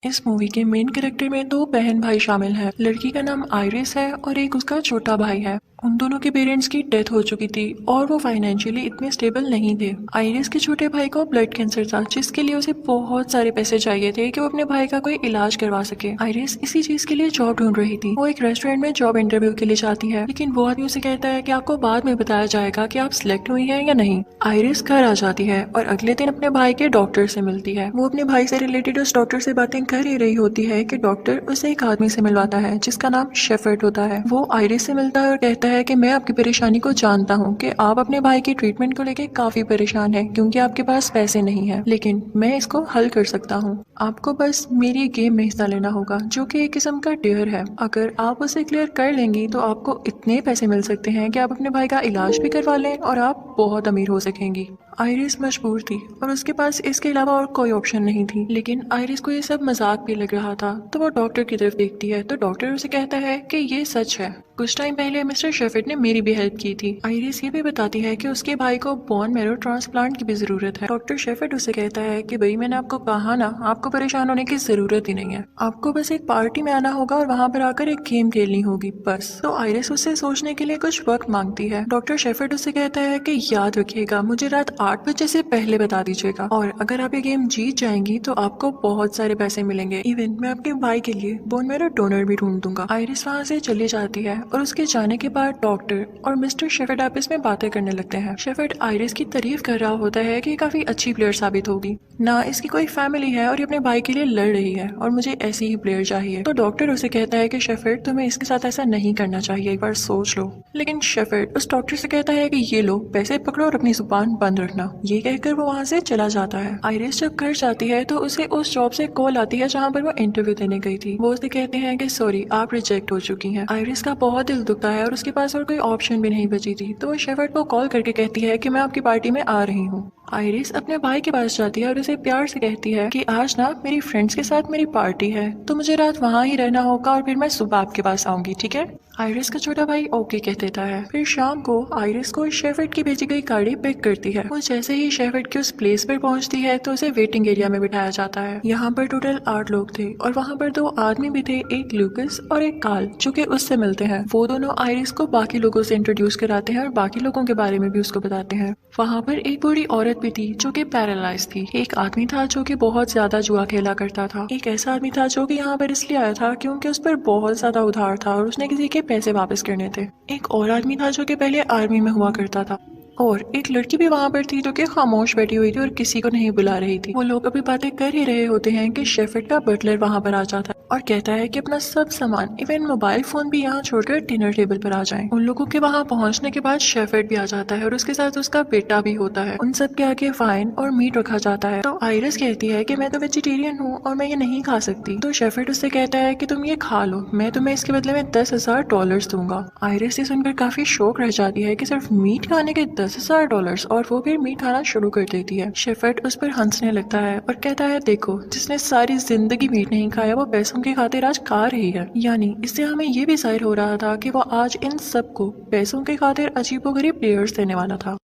इस मूवी के main character में दो बहन भाई शामिल हैं। लड़की का नाम आइरिस है और एक उसका छोटा भाई है। उन दोनों के पेरेंट्स की डेथ हो चुकी थी और वो फाइनेंशियली इतने स्टेबल नहीं थे। आइरिस के छोटे भाई को ब्लड कैंसर था, जिसके लिए उसे बहुत सारे पैसे चाहिए थे कि वो अपने भाई का कोई इलाज करवा सके। आइरिस इसी चीज के लिए जॉब ढूंढ रही थी। वो एक रेस्टोरेंट में जॉब इंटरव्यू के लिए जाती है, लेकिन वो आदमी उसे कहता है कि आपको बाद में बताया जाएगा कि आप सिलेक्ट हुई हैं या नहीं। आइरिस घर आ जाती है और अगले दिन अपने भाई के डॉक्टर से मिलती है। वो अपने भाई से रिलेटेड उस डॉक्टर से बातें कर ही रही होती है कि डॉक्टर उसे एक आदमी से मिलवाता है जिसका नाम शेफर्ड होता है। वो आइरिस से मिलता है और कहता है कि मैं आपकी परेशानी को जानता हूँ कि आप अपने भाई की ट्रीटमेंट को लेकर काफी परेशान हैं क्योंकि आपके पास पैसे नहीं है, लेकिन मैं इसको हल कर सकता हूँ। आपको बस मेरी गेम में हिस्सा लेना होगा, जो कि एक किस्म का डेयर है। अगर आप उसे क्लियर कर लेंगी तो आपको इतने पैसे मिल सकते हैं कि आप अपने भाई का इलाज भी करवा लें और आप बहुत अमीर हो सकेंगी। आइरिस मजबूर थी और उसके पास इसके अलावा और कोई ऑप्शन नहीं थी, लेकिन आइरिस को ये सब मजाक भी लग रहा था। तो वो डॉक्टर की तरफ देखती है तो डॉक्टर उसे कहता है कि ये सच है, कुछ टाइम पहले मिस्टर शेफर्ड ने मेरी भी हेल्प की थी। आइरिस ये भी बताती है कि उसके भाई को बोन मैरो ट्रांसप्लांट की भी जरूरत है। डॉक्टर शेफर्ड उसे कहता है कि भाई मैंने आपको कहा ना, आपको परेशान होने की जरूरत ही नहीं है, आपको बस एक पार्टी में आना होगा और वहाँ पर आकर एक गेम खेलनी होगी बस। तो आइरिस उससे सोचने के लिए कुछ वक्त मांगती है। डॉक्टर शेफर्ड उसे कहता है कि याद रखिएगा, मुझे रात 8 बजे से पहले बता दीजिएगा, और अगर आप ये गेम जीत जाएंगी तो आपको बहुत सारे पैसे मिलेंगे। इवन मैं आपके भाई के लिए बोन मैरो डोनर भी ढूंढ दूंगा। आइरिस वहाँ से चली जाती है और उसके जाने के बाद डॉक्टर और मिस्टर शेफर्ड आपस में बातें करने लगते हैं। शेफर्ड आइरिस की तारीफ कर रहा होता है कि काफी अच्छी प्लेयर साबित होगी, ना इसकी कोई फैमिली है और ये अपने भाई के लिए लड़ रही है और मुझे ऐसी ही प्लेयर चाहिए। तो डॉक्टर उसे कहता है कि शेफर्ड तुम्हें इसके साथ ऐसा नहीं करना चाहिए, एक बार सोच लो। लेकिन शेफर्ड उस डॉक्टर से कहता है कि ये लो पैसे पकड़ो और अपनी जुबान बंद रखना। ये कहकर वो वहाँ से चला जाता है। आइरिस जब घर जाती है तो उसे उस जॉब से कॉल आती है जहाँ पर वो इंटरव्यू देने गई थी। वो उसे कहते हैं कि सॉरी, आप रिजेक्ट हो चुकी हैं। आइरिस का बहुत दिल दुखता है और उसके पास और कोई ऑप्शन भी नहीं बची थी, तो वो शेफर्ड को कॉल करके कहती है कि मैं आपकी पार्टी में आ रही हूँ। आइरिस अपने भाई के पास जाती है और उसे प्यार से कहती है कि आज ना मेरी फ्रेंड्स के साथ मेरी पार्टी है, तो मुझे रात वहाँ ही रहना होगा और फिर मैं सुबह आपके पास आऊंगी, ठीक है। आइरिस का छोटा भाई ओके कह देता है। फिर शाम को आइरिस को शेफर्ड की भेजी गई गाड़ी पिक करती है। वो जैसे ही शेफर्ड की उस प्लेस पर पहुंचती है तो उसे वेटिंग एरिया में बिठाया जाता है। यहाँ पर टोटल 8 लोग थे और वहाँ पर 2 आदमी भी थे, एक लूकस और एक कार्ल, जो कि उससे मिलते हैं। वो दोनों आइरिस को बाकी लोगों से इंट्रोड्यूस कराते हैं और बाकी लोगों के बारे में भी उसको बताते हैं। वहाँ पर एक बूढ़ी औरत भी थी जो कि पैरालाइज थी। एक आदमी था जो कि बहुत ज्यादा जुआ खेला करता था। एक ऐसा आदमी था जो कि यहाँ पर इसलिए आया था क्योंकि उस पर बहुत ज्यादा उधार था और उसने किसी के पैसे वापस करने थे। एक और आदमी था जो कि पहले आर्मी में हुआ करता था, और एक लड़की भी वहाँ पर थी जो कि खामोश बैठी हुई थी और किसी को नहीं बुला रही थी। वो लोग अभी बातें कर ही रहे होते हैं कि शेफर्ड का बटलर वहाँ पर आ जाता है और कहता है कि अपना सब सामान इवन मोबाइल फोन भी यहाँ छोड़कर डिनर टेबल पर आ जाएं। उन लोगों के वहाँ पहुँचने के बाद शेफर्ड भी आ जाता है और उसके साथ उसका बेटा भी होता है। उन सब के आगे वाइन और मीट रखा जाता है। तो आइरिस कहती है कि मैं तो वेजिटेरियन हूँ और मैं ये नहीं खा सकती। तो शेफर्ड उससे कहता है कि तुम ये खा लो, मैं तुम्हें इसके बदले में $10,000 दूंगा। आइरिस ये सुनकर काफी शौक रह जाती है कि सिर्फ मीट खाने के $10,000, और वो फिर मीट खाना शुरू कर देती है। शेफर्ड उस पर हंसने लगता है और कहता है देखो, जिसने सारी जिंदगी मीट नहीं खाया वो पैसों की खातिर आज खा रही है। यानी इससे हमें ये भी जाहिर हो रहा था कि वो आज इन सबको पैसों की खातिर अजीबोगरीब प्लेयर्स देने वाला था।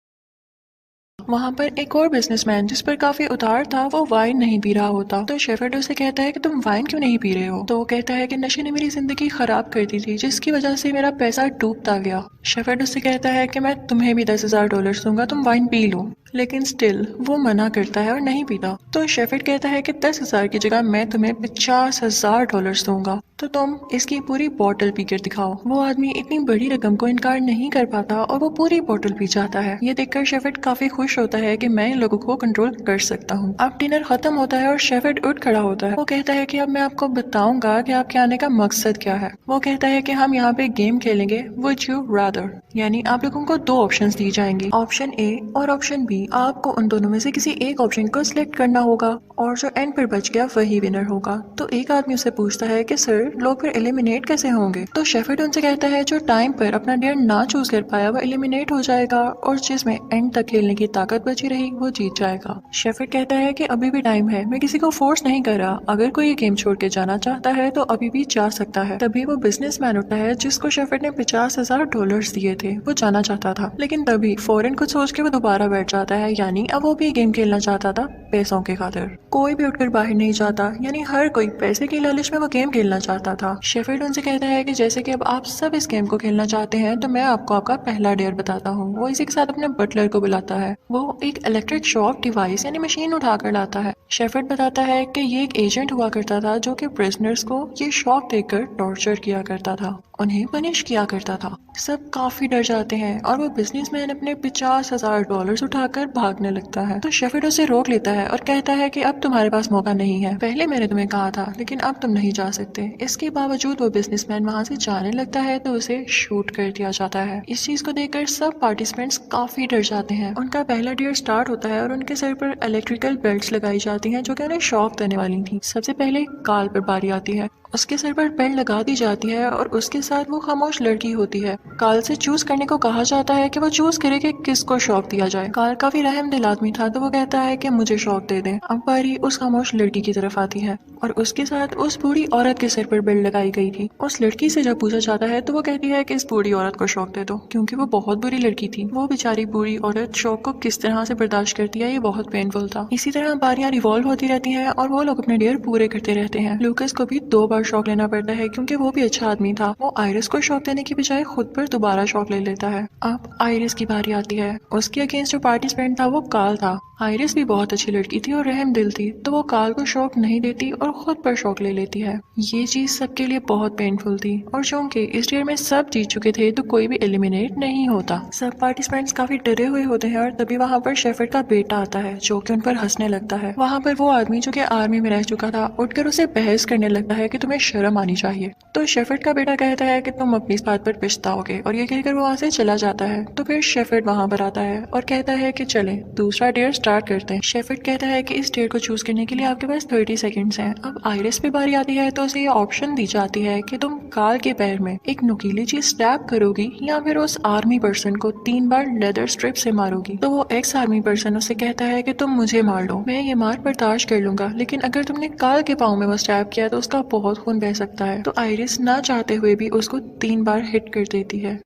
वहाँ पर एक और बिजनेसमैन जिस पर काफी उधार था, वो वाइन नहीं पी रहा होता। तो शेफर्ड उसे कहता है कि तुम वाइन क्यों नहीं पी रहे हो। तो वो कहता है कि नशे ने मेरी जिंदगी खराब कर दी थी, जिसकी वजह से मेरा पैसा डूबता गया। शेफर्ड उससे कहता है कि मैं तुम्हें भी $10,000 दूंगा, तुम वाइन पी लो। लेकिन स्टिल वो मना करता है और नहीं पीता। तो शेफर्ड कहता है कि 10,000 की जगह मैं तुम्हें $50,000 दूंगा, तो तुम इसकी पूरी बोतल पीकर दिखाओ। वो आदमी इतनी बड़ी रकम को इनकार नहीं कर पाता और वो पूरी बोतल पी जाता है। ये देखकर शेफर्ड काफी खुश होता है कि मैं इन लोगों को कंट्रोल कर सकता हूँ। अब डिनर खत्म होता है और शेफर्ड उठ खड़ा होता है। वो कहता है कि अब मैं आपको बताऊंगा कि आपके आने का मकसद क्या है। वो कहता है कि हम यहाँ पे गेम खेलेंगे वुड यू रादर, यानी आप लोगों को 2 ऑप्शंस दी जाएंगी, ऑप्शन ए और ऑप्शन बी। आपको उन दोनों में से किसी एक ऑप्शन को सिलेक्ट करना होगा और जो एंड पर बच गया वही विनर होगा। तो एक आदमी उससे पूछता है कि सर, लोग फिर एलिमिनेट कैसे होंगे। तो शेफर्ड उनसे कहता है जो टाइम पर अपना डेयर ना चूज कर पाया वो एलिमिनेट हो जाएगा और जिसमें एंड तक खेलने की ताकत बची रही वो जीत जाएगा। शेफर्ड कहता है कि अभी भी टाइम है, मैं किसी को फोर्स नहीं कर रहा, अगर कोई ये गेम छोड़ के जाना चाहता है तो अभी भी जा सकता है। तभी वो बिजनेसमैन होता है जिसको शेफर्ड ने $50,000 दिए थे, वो जाना चाहता था, लेकिन तभी फौरन कुछ सोच के वो दोबारा बैठ जाता है, यानी अब वो भी गेम खेलना चाहता था पैसों के खातिर। कोई भी उठकर बाहर नहीं जाता, यानी हर कोई पैसे की लालच में वो गेम खेलना चाहता था। शेफर्ड उनसे कहता है कि जैसे कि अब आप सब इस गेम को खेलना चाहते हैं तो मैं आपको आपका पहला डेयर बताता हूँ। वो इसी के साथ अपने बटलर को बुलाता है। वो एक इलेक्ट्रिक शॉक डिवाइस यानी मशीन उठाकर लाता है। शेफर्ड बताता है कि ये एक एजेंट हुआ करता था जो कि प्रिजनर्स को ये शॉक देकर टॉर्चर किया करता था, उन्हें पनिश किया करता था। सब काफी डर जाते हैं और वो बिजनेसमैन अपने $50,000 उठाकर भागने लगता है। तो शेफर्ड उसे रोक लेता है और कहता है कि अब तुम्हारे पास मौका नहीं है, पहले मैंने तुम्हें कहा था लेकिन अब तुम नहीं जा सकते। इसके बावजूद वो बिजनेसमैन वहाँ से जाने लगता है तो उसे शूट कर दिया जाता है। इस चीज को देखकर सब पार्टिसिपेंट्स काफी डर जाते हैं। उनका पहला डेयर स्टार्ट होता है और उनके सर पर इलेक्ट्रिकल बेल्ट्स लगाई जाती हैं जो कि उन्हें शॉक देने वाली थी। सबसे पहले काल पर बारी आती है। उसके सर पर बेल्ट लगा दी जाती है और उसके साथ वो खामोश लड़की होती है। काल से चूज करने को कहा जाता है कि वो चूज करे कि किसको शॉक दिया जाए। काल काफी रहमदिल आदमी था तो वो कहता है कि मुझे शॉक दे दें। अब बारी उस खामोश लड़की की तरफ आती है और उसके साथ उस बूढ़ी औरत के सर पर बेल्ट लगाई गई थी। उस लड़की से जब पूछा जाता है तो वो कहती है कि इस बूढ़ी औरत को शॉक दे दो, क्योंकि वो बहुत बुरी लड़की थी। वो बेचारी बूढ़ी औरत शॉक को किस तरह से बर्दाश्त करती है ये बहुत पेनफुल था। इसी तरह बारियां रिवॉल्व होती रहती हैं और वो लोग अपने डेयर पूरे करते रहते हैं। लूकस को भी 2 बार शॉक लेना पड़ता है क्योंकि वो भी अच्छा आदमी था। वो आयरिस को शॉक देने की बजाय खुद पर दोबारा शॉक ले लेता है। अब आयरिस की बारी आती है। उसके अगेंस्ट जो पार्टिसिपेंट था वो काल था। आयरिस भी बहुत अच्छी लड़की थी और रहम दिल थी, तो वो काल को शॉक नहीं देती और खुद पर शॉक ले लेती है। ये चीज सबके लिए बहुत पेनफुल थी और चूंकि इस डेयर में सब जीत चुके थे तो कोई भी एलिमिनेट नहीं होता। सब पार्टिसिपेंट्स काफी डरे हुए होते हैं और तभी वहाँ पर शेफर्ड का बेटा आता है जो कि उन पर हंसने लगता है। वहाँ पर वो आदमी जो कि आर्मी में रह चुका था उठकर उसे बहस करने लगता है कि तुम्हें शर्म आनी चाहिए। तो शेफर्ड का बेटा कहता है कि तुम अपनी इस बात पर पछताओगे और ये कहकर वो वहाँ से चला जाता है। तो फिर शेफर्ड वहाँ पर आता है और कहता है कि चलें दूसरा डेयर स्टार्ट करते हैं। शेफर्ड कहता है कि इस डेयर को चूज करने के लिए आपके पास 30 सेकंड्स हैं। अब आयरिस पे बारी आती है तो उसे ये ऑप्शन दी जाती है कि तुम काल के पैर में एक नुकीली चीज स्टैब करोगी या फिर उस आर्मी पर्सन को 3 बार लेदर स्ट्रिप से मारोगी। तो वो एक्स आर्मी पर्सन उससे कहता है कि तुम मुझे मार लो, मैं ये मार बर्दाश्त कर लूंगा, लेकिन अगर तुमने काल के पाँव में वो स्टैब किया तो उसका बहुत खून बह सकता है। तो आयरिस ना चाहते हुए भी उसको 3 बार हिट कर देती है,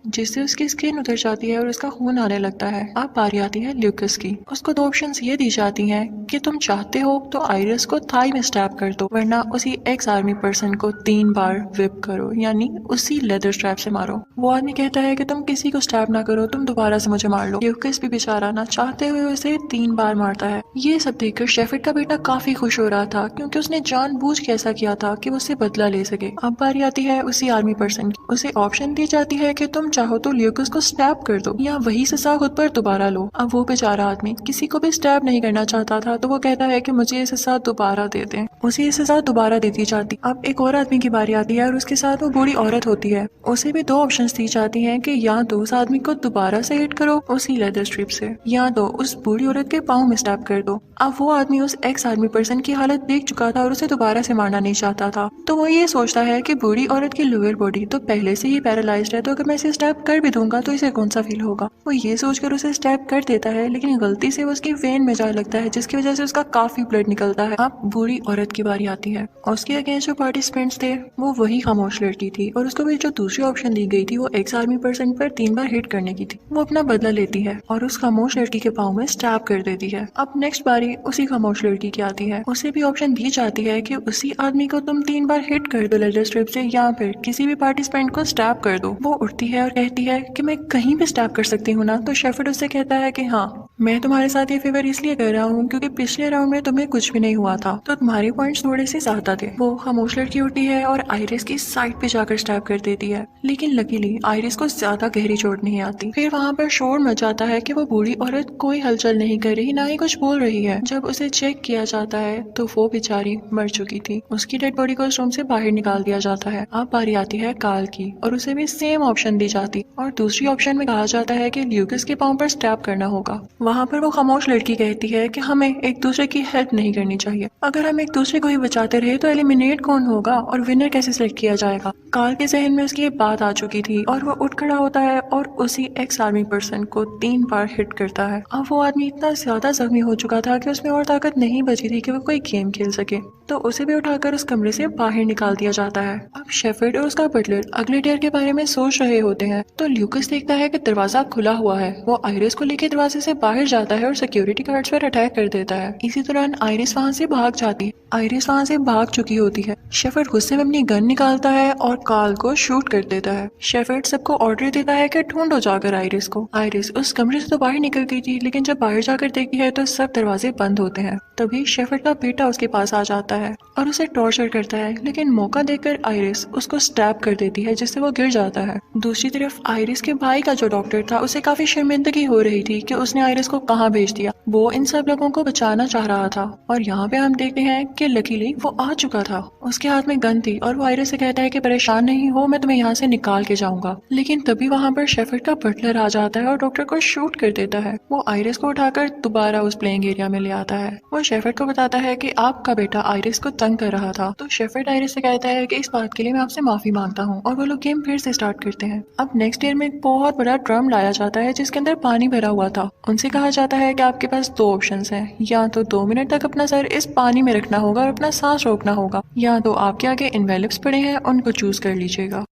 जिससे उसकी स्किन उतर जाती है और उसका खून आने लगता है। अब बारी आती है ल्यूकस की। उसको 2 ऑप्शंस ये दी जाती हैं कि तुम चाहते हो तो आयरिस को थाई में स्टैब कर दो, वरना उसी एक्स आर्मी पर्सन को 3 बार विप करो, यानी उसी लेदर स्ट्रैप से मारो। वो आदमी कहता है कि तुम किसी को स्टैब ना करो, तुम दोबारा से मुझे मार लो। ल्यूकस भी बेचारा ना चाहते हुए उसे 3 बार मारता है। ये सब देखकर शेफर्ड का बेटा काफी खुश हो रहा था क्योंकि उसने जानबूझ के ऐसा किया था कि वो उससे बदला ले सके। अब बारी आती है उसी आर्मी पर्सन की। उसे ऑप्शन दी जाती है कि तुम चाहो तो ल्यूकस को स्टैब कर दो या वही सजा खुद पर दोबारा लो। अब वो बेचारा आदमी किसी को भी स्टैब नहीं करना चाहता था तो वो कहता है कि मुझे ये सजा दोबारा दे दें। उसे ये सजा दोबारा दे दी जाती। अब एक और आदमी की बारी आती है और उसके साथ वो बूढ़ी औरत होती है। उसे भी 2 ऑप्शंस दी जाती हैं कि या तो उस आदमी को दोबारा से हिट करो उसी लेदर स्ट्रिप से, या तो उस बूढ़ी औरत के पाँव में स्टैब कर दो। अब वो आदमी उस एक्स आर्मी पर्सन की हालत देख चुका था और उसे दोबारा से मारना नहीं चाहता था। तो वो ये सोचता है कि बूढ़ी औरत की लोअर बॉडी तो पहले से ही पैरालाइज्ड है, तो अगर मैं इसे स्टैब कर भी दूंगा तो इसे कौन सा फील होगा। वो ये सोचकर उसे स्टैब कर देता है, लेकिन गलती से वो उसकी वेन में जा लगता है जिसकी वजह से उसका काफी ब्लड निकलता है। अब बूढ़ी औरत की बारी आती है। उसके अगेंस्ट जो पार्टिसिपेंट्स थे वो वही खामोश लड़की थी और उसको भी जो दूसरी ऑप्शन दी गई थी वो एक्स आर्मी पर्सन पर 3 बार हिट करने की थी। वो अपना बदला लेती है और उस खामोश लड़की के पाँव में स्टैब कर देती है। अब नेक्स्ट बारी उसी खामोश लड़की की आती है। उसे भी ऑप्शन दी जाती है कि उसी आदमी को तुम 3 बार हिट कर दो लेदर स्ट्रिप से या फिर किसी भी पार्टिसिपेंट को स्टैब कर दो। वो उठती है और कहती है कि मैं कहीं भी स्टैब कर सकती हूँ ना। तो शेफर्ड उससे कहता है कि हाँ, मैं तुम्हारे साथ ये फेवर इसलिए कर रहा हूँ क्योंकि पिछले राउंड में तुम्हें कुछ भी नहीं हुआ था, तो तुम्हारे पॉइंट्स थोड़े से ज्यादा थे। वो खामोश लड़की उठती है और आयरिस की साइड पे जाकर स्टैब कर देती है, लेकिन लकीली आयरिस को ज्यादा गहरी चोट नहीं आती। फिर वहाँ पर शोर मच जाता है कि वो बूढ़ी औरत कोई हलचल नहीं कर रही, ना ही कुछ बोल रही है। जब उसे चेक किया जाता है तो वो बेचारी मर चुकी थी। उसकी डेड बॉडी को उस रूम से बाहर निकाल दिया जाता है। अब बारी आती है काल की और उसे भी सेम ऑप्शन दी जाती और दूसरी ऑप्शन में कहा जाता है कि ल्यूकस के पाँव पर स्टैब करना होगा। वहाँ पर वो खामोश लड़की कहती है कि हमें एक दूसरे की हेल्प नहीं करनी चाहिए। अगर हम एक दूसरे को ही बचाते रहे तो एलिमिनेट कौन होगा और विनर कैसे सिलेक्ट किया जाएगा। काल के जहन में उसकी ये बात आ चुकी थी और वो उठ खड़ा होता है और उसी एक्स आर्मी पर्सन को 3 बार हिट करता है। अब वो आदमी इतना ज्यादा जख्मी हो चुका था कि उसमें और ताकत नहीं बची थी कि वो कोई गेम खेल सके, तो उसे भी उठाकर उस कमरे से बाहर निकाल दिया जाता है। अब शेफर्ड और उसका बटलर अगले डेयर के बारे में सोच रहे होते हैं तो ल्यूकस देखता है कि दरवाजा खुला हुआ है। वो आइरिस को लेकर दरवाजे से बाहर जाता है और सिक्योरिटी गार्ड्स पर अटैक कर देता है। इसी दौरान आइरिस वहाँ से भाग जाती है। आइरिस वहाँ से भाग चुकी होती है। शेफर्ड गुस्से में अपनी गन निकालता है और कार्ल को शूट कर देता है। शेफर्ड सबको ऑर्डर देता है कि ढूंढो जाकर आइरिस को। आइरिस उस कमरे से तो बाहर निकल गई थी, लेकिन जब बाहर जाकर देखती है तो सब दरवाजे बंद होते हैं। तभी शेफर्ड का बेटा उसके पास आ जाता है और उसे टॉर्चर करता है, लेकिन मौका देकर आइरिस उसको स्टैब कर देती है जिससे वो गिर जाता है। दूसरी तरफ आइरिस के भाई का जो डॉक्टर था उसे काफी शर्मिंदगी हो रही थी कि उसने आइरिस को कहाँ भेज दिया। वो इन सब लोगों को बचाना चाह रहा था और यहाँ पे हम देखते हैं कि लकीली वो आ चुका था। उसके हाथ में गन थी और वो आइरिस से कहता है कि परेशान नहीं हो, मैं तुम्हें यहाँ से निकाल के जाऊंगा। लेकिन तभी वहाँ पर शेफर्ड का बटलर आ जाता है और डॉक्टर को शूट कर देता है। वो आइरिस को उठाकर दोबारा उस प्लेइंग एरिया में ले आता है। वो शेफर्ड को बताता है कि आपका बेटा आइरिस को तंग कर रहा था। तो शेफर्ड आइरिस से कहता है कि इस बात के लिए मैं आपसे माफी मांगता हूँ और वो लोग गेम फिर से स्टार्ट करते हैं। अब नेक्स्ट ईयर में एक बहुत बड़ा ड्रम लाया जाता है जिसके अंदर पानी भरा हुआ था। उनसे कहा जाता है कि आपके पास दो ऑप्शंस हैं, या तो 2 मिनट तक अपना सर इस पानी में रखना होगा और अपना सांस रोकना होगा, या तो आपके आगे इन्वेलप्स पड़े हैं उनको चूज कर लीजिएगा।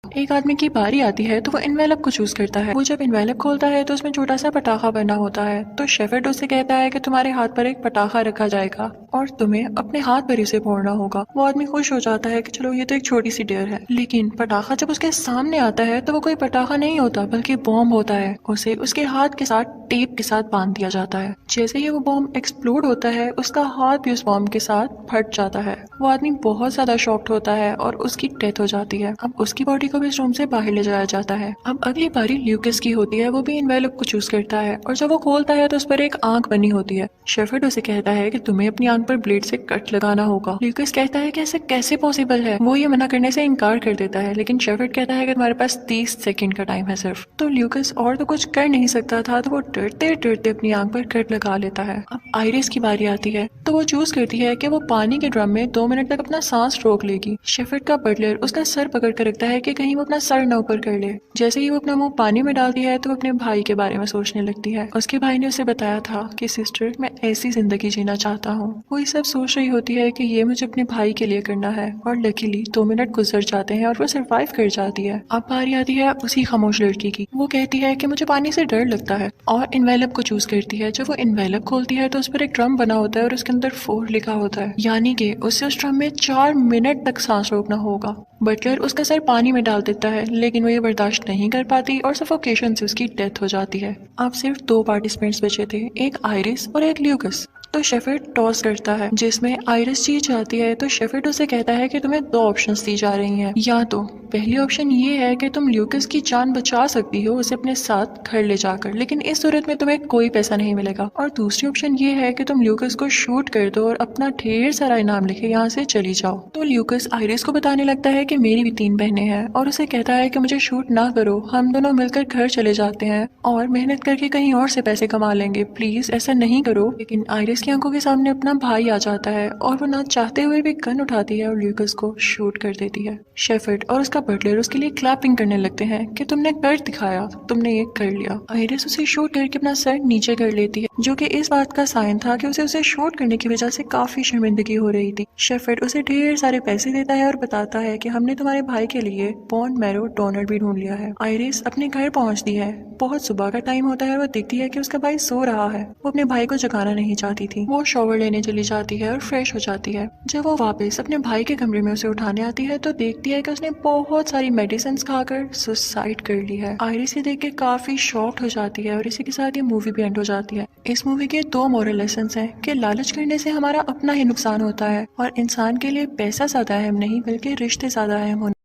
एक आदमी की बारी आती है तो वो इन्वेलप को चूज करता है। वो जब इन्वेलप खोलता है तो उसमें छोटा सा पटाखा बना होता है। तो शेफर्ड उससे कहता है कि तुम्हारे हाथ पर एक पटाखा रखा जाएगा और तुम्हें अपने हाथ पर इसे फोड़ना होगा। वो आदमी खुश हो जाता है कि चलो ये तो एक छोटी सी डेयर है, लेकिन पटाखा जब उसके सामने आता है तो वो कोई पटाखा नहीं होता बल्कि बॉम्ब होता है। उसे उसके हाथ के साथ टेप के साथ बांध दिया जाता है। जैसे ही वो बॉम्ब एक्सप्लोड होता है उसका हाथ भी उस बॉम्ब के साथ फट जाता है। वो आदमी बहुत ज्यादा शॉक्ड होता है और उसकी डेथ हो जाती है। अब उसकी बॉडी को भी इस रूम से बाहर ले जाया जाता है। अब अगली बारी ल्यूकस की होती है। वो भी इन्वेलप को चूज करता है और जब वो खोलता है तो उस पर एक आंख बनी होती है। शेफर्ड उसे कहता है कि तुम्हें अपनी आंख पर ब्लेड से कट लगाना होगा। ल्यूकस कहता है कि ऐसे कैसे पॉसिबल है। वो ये मना करने से इनकार कर देता है, लेकिन शेफर्ड कहता है कि तुम्हारे पास 30 सेकंड का टाइम है सिर्फ। तो ल्यूकस और तो कुछ कर नहीं सकता था, तो वो डरते डरते अपनी आंख पर कट लगा लेता है। अब आइरिस की बारी आती है तो वो चूज करती है कि वो पानी के ड्रम में 2 मिनट तक अपना सांस रोक लेगी। शेफर्ड का बटलर उसका सर पकड़ कर रखता है कि कहीं वो अपना सर न ऊपर कर ले। जैसे ही वो अपना मुंह पानी में डालती है तो वो अपने भाई के बारे में सोचने लगती है। उसके भाई ने उसे बताया था कि सिस्टर मैं ऐसी जिंदगी जीना चाहता हूँ। वो ये सब सोच रही होती है कि ये मुझे अपने भाई के लिए करना है और लकीली 2 मिनट गुजर जाते हैं और वो सरवाइव कर जाती है। अब बारी आती है उसी खामोश लड़की की। वो कहती है कि मुझे पानी से डर लगता है और इन्वेलप को चूज करती है। जब वो इन्वेलप खोलती है तो उस पर एक ड्रम बना होता है और उसके अंदर 4 लिखा होता है, यानी कि उसे उस ड्रम में 4 मिनट तक सांस रोकना होगा। बटलर उसका सर पानी में डाल देता है, लेकिन वो ये बर्दाश्त नहीं कर पाती और सफोकेशन से उसकी डेथ हो जाती है। अब सिर्फ 2 पार्टिसिपेंट्स बचे थे, एक आइरिस और एक ल्यूकस। तो शेफर्ड टॉस करता है जिसमें आइरिस जीत जाती है। तो शेफर्ड उसे कहता है कि तुम्हें 2 ऑप्शंस दी जा रही हैं, या तो पहली ऑप्शन ये है कि तुम ल्यूकस की जान बचा सकती हो उसे अपने साथ घर ले जाकर, लेकिन इस सूरत में तुम्हें कोई पैसा नहीं मिलेगा। और दूसरी ऑप्शन ये है कि तुम ल्यूकस को शूट कर दो और अपना ढेर सारा इनाम लेके यहाँ से चली जाओ। तो ल्यूकस आइरिस को बताने लगता है कि मेरी भी 3 बहनें हैं और उसे कहता है कि मुझे शूट ना करो, हम दोनों मिलकर घर चले जाते हैं और मेहनत करके कहीं और से पैसे कमा लेंगे, प्लीज ऐसा नहीं करो। लेकिन आइरिस की आंखों के सामने अपना भाई आ जाता है और वो ना चाहते हुए भी गन उठाती है और ल्यूकस को शूट कर देती है। शेफर्ड और उसका बटलर उसके लिए क्लैपिंग करने लगते हैं कि तुमने कर दिखाया, तुमने ये कर लिया। आइरिस उसे शूट करके अपना सर नीचे कर लेती है, जो कि इस बात का साइन था कि उसे शूट करने की वजह से काफी शर्मिंदगी हो रही थी। शेफर्ड उसे ढेर सारे पैसे देता है और बताता है कि हमने तुम्हारे भाई के लिए बोन मैरो डोनर भी ढूंढ लिया है। आइरिस अपने घर पहुंचती है। बहुत सुबह का टाइम होता है और वो देखती है कि उसका भाई सो रहा है। वो अपने भाई को जगाना नहीं चाहती थी। वो शॉवर लेने चली जाती है और फ्रेश हो जाती है। जब वो वापस अपने भाई के कमरे में उसे उठाने आती है तो देखती है कि उसने बहुत सारी मेडिसिन खाकर सुसाइड कर ली है। आइरिस ये देख के काफी शॉक्ड हो जाती है और इसी के साथ ये मूवी भी एंड हो जाती है। इस मूवी के 2 मॉरल लेसन हैं कि लालच करने से हमारा अपना ही नुकसान होता है और इंसान के लिए पैसा ज्यादा अहम नहीं बल्कि रिश्ते ज्यादा अहम होने